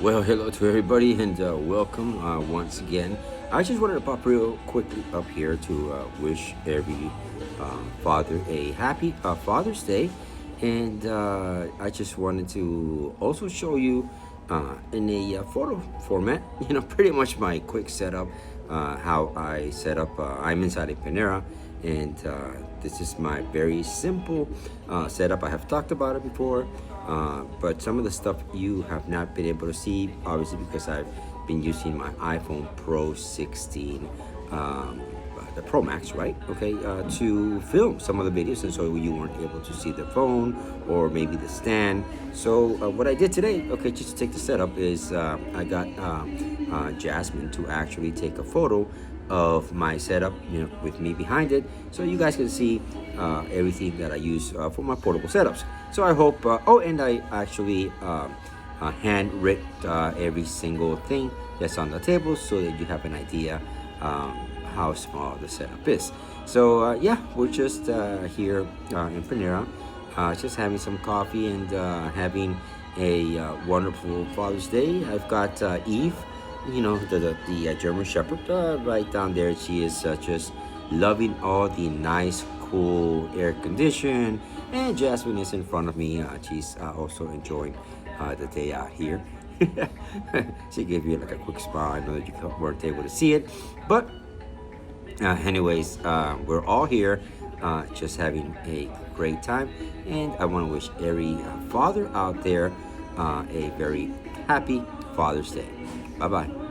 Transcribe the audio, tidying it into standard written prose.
Well, hello to everybody and welcome once again. I just wanted to pop real quickly up here to wish every father a happy Father's Day. And I just wanted to also show you in a photo format, pretty much my quick setup, how I set up. I'm inside a Panera, and this is my very simple setup. I have talked about it before, but some of the stuff you have not been able to see, obviously, because I've been using my iPhone Pro 16. The Pro Max, right? Okay, to film some of the videos, and so you weren't able to see the phone or maybe the stand. So what I did today, okay, just to take the setup, is I got Jasmine to actually take a photo of my setup, with me behind it, so you guys can see everything that I use for my portable setups. So I hope. And I actually handwritten every single thing that's on the table, so that you have an idea. How small the setup is. So yeah, we're just here in Panera, just having some coffee and having a wonderful Father's Day. I've got Eve, the German Shepherd, right down there. She is just loving all the nice, cool air condition, and Jasmine is in front of me. She's also enjoying the day out here. She gave you like a quick smile. I know that you weren't able to see it, but anyways, we're all here just having a great time, and I want to wish every father out there a very happy Father's Day. Bye bye.